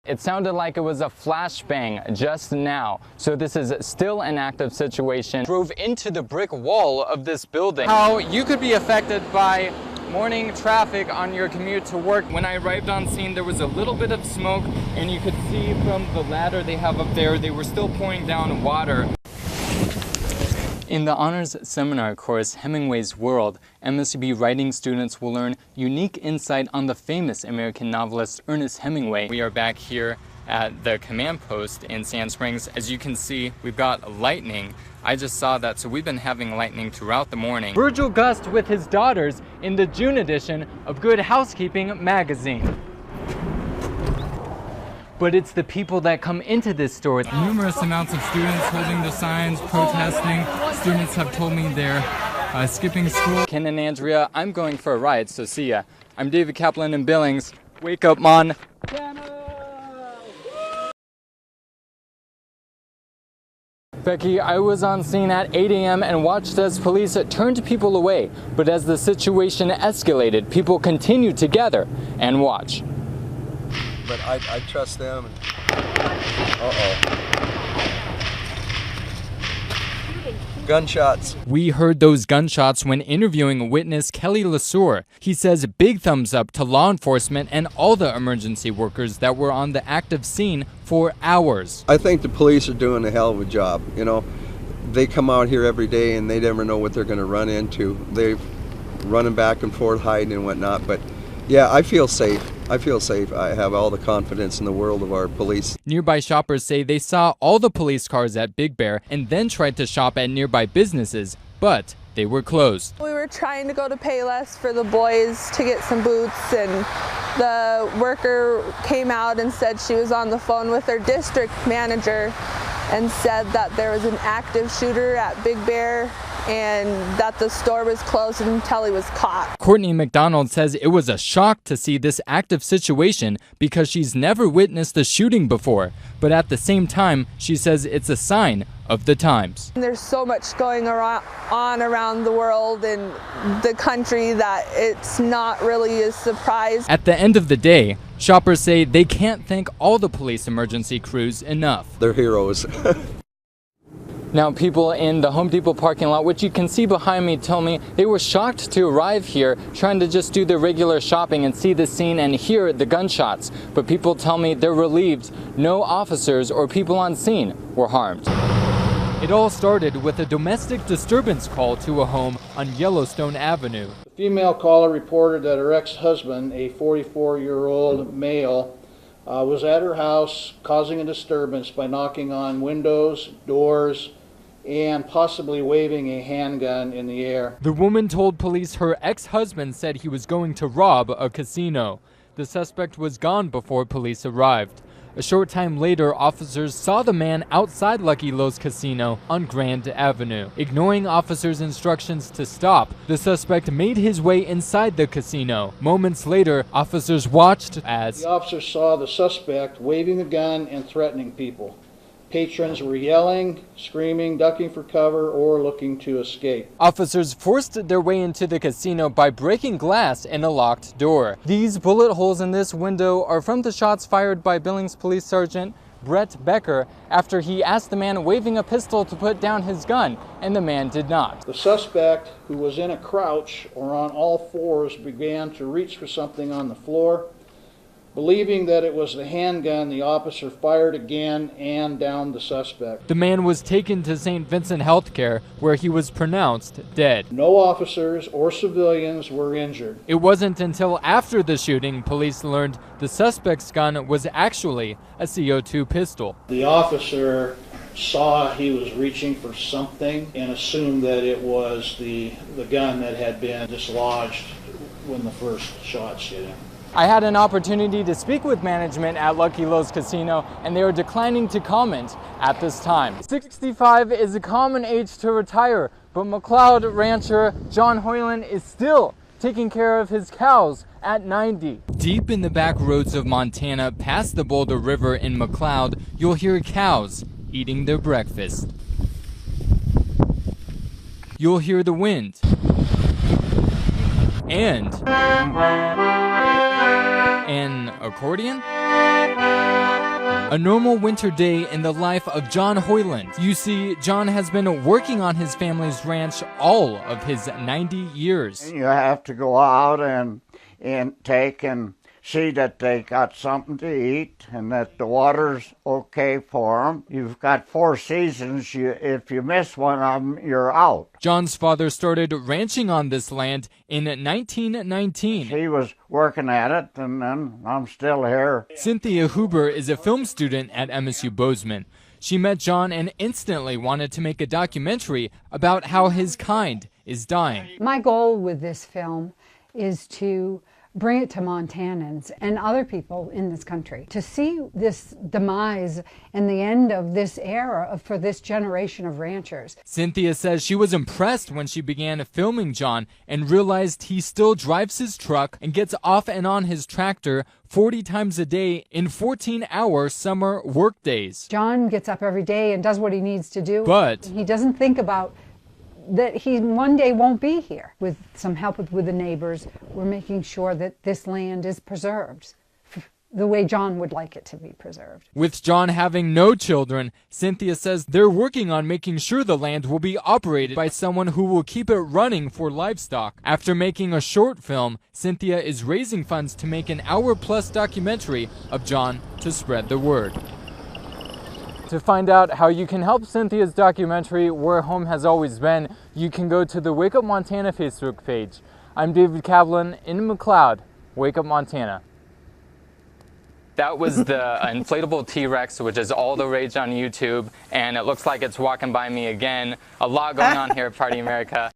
It sounded like it was a flashbang just now. So this is still an active situation. Drove into the brick wall of this building. How you could be affected by morning traffic on your commute to work. When I arrived on scene, there was a little bit of smoke, and you could see from the ladder they have up there, they were still pouring down water. In the honors seminar course, Hemingway's World, MSB writing students will learn unique insight on the famous American novelist Ernest Hemingway. We are back here at the command post in Sand Springs. As you can see, we've got lightning. I just saw that, so we've been having lightning throughout the morning. Virgil Gust with his daughters in the June edition of Good Housekeeping magazine. But it's the people that come into this store. Numerous amounts of students holding the signs, protesting. Students have told me they're skipping school. Ken and Andrea, I'm going for a ride, so see ya. I'm David Kaplan in Billings. Wake up, Mon. Becky, I was on scene at 8 a.m. and watched as police turned people away. But as the situation escalated, people continued to gather and watch. But I trust them. Uh-oh. Gunshots. We heard those gunshots when interviewing witness Kelly LeSueur. He says big thumbs up to law enforcement and all the emergency workers that were on the active scene for hours. I think the police are doing a hell of a job. You know, they come out here every day and they never know what they're going to run into. They're running back and forth, hiding and whatnot. But yeah, I feel safe. I feel safe. I have all the confidence in the world of our police. Nearby shoppers say they saw all the police cars at Big Bear and then tried to shop at nearby businesses, but they were closed. We were trying to go to Payless for the boys to get some boots, and the worker came out and said she was on the phone with her district manager and said that there was an active shooter at Big Bear and that the store was closed until he was caught. Courtney McDonald says it was a shock to see this active situation because she's never witnessed a shooting before. But at the same time, she says it's a sign of the times. There's so much going on around the world and the country that it's not really a surprise. At the end of the day, shoppers say they can't thank all the police emergency crews enough. They're heroes. Now, people in the Home Depot parking lot, which you can see behind me, tell me they were shocked to arrive here trying to just do their regular shopping and see the scene and hear the gunshots. But people tell me they're relieved no officers or people on scene were harmed. It all started with a domestic disturbance call to a home on Yellowstone Avenue. The female caller reported that her ex-husband, a 44-year-old male, was at her house causing a disturbance by knocking on windows, doors, and possibly waving a handgun in the air. The woman told police her ex-husband said he was going to rob a casino. The suspect was gone before police arrived. A short time later, officers saw the man outside Lucky Lo's casino on Grand Avenue. Ignoring officers' instructions to stop, the suspect made his way inside the casino. Moments later, officers watched as the officers saw the suspect waving a gun and threatening people. Patrons were yelling, screaming, ducking for cover, or looking to escape. Officers forced their way into the casino by breaking glass in a locked door. These bullet holes in this window are from the shots fired by Billings Police Sergeant Brett Becker after he asked the man waving a pistol to put down his gun, and the man did not. The suspect, who was in a crouch or on all fours, began to reach for something on the floor. Believing that it was the handgun, the officer fired again and downed the suspect. The man was taken to St. Vincent Healthcare, where he was pronounced dead. No officers or civilians were injured. It wasn't until after the shooting police learned the suspect's gun was actually a CO2 pistol. The officer saw he was reaching for something and assumed that it was the gun that had been dislodged when the first shots hit him. I had an opportunity to speak with management at Lucky Lo's Casino, and they are declining to comment at this time. 65 is a common age to retire, but McLeod rancher John Hoyland is still taking care of his cows at 90. Deep in the back roads of Montana, past the Boulder River in McLeod, you'll hear cows eating their breakfast. You'll hear the wind. And An accordion? A normal winter day in the life of John Hoyland. You see, John has been working on his family's ranch all of his 90 years. You have to go out and take and see that they got something to eat and that the water's okay for them. You've got 4 seasons. If you miss one of them, you're out. John's father started ranching on this land in 1919. He was working at it, and then I'm still here. Cynthia Huber is a film student at MSU Bozeman. She met John and instantly wanted to make a documentary about how his kind is dying. My goal with this film is to bring it to Montanans and other people in this country to see this demise and the end of this era for this generation of ranchers. Cynthia says she was impressed when she began filming John and realized he still drives his truck and gets off and on his tractor 40 times a day in 14-hour summer work days. John gets up every day and does what he needs to do. But he doesn't think about that he one day won't be here. With some help with the neighbors, we're making sure that this land is preserved the way John would like it to be preserved. With John having no children, Cynthia says they're working on making sure the land will be operated by someone who will keep it running for livestock. After making a short film, Cynthia is raising funds to make an hour-plus documentary of John to spread the word. To find out how you can help Cynthia's documentary, Where Home Has Always Been, you can go to the Wake Up Montana Facebook page. I'm David Kaplan in McLeod, Wake Up Montana. That was the inflatable T-Rex, which is all the rage on YouTube, and it looks like it's walking by me again. A lot going on here at Party America.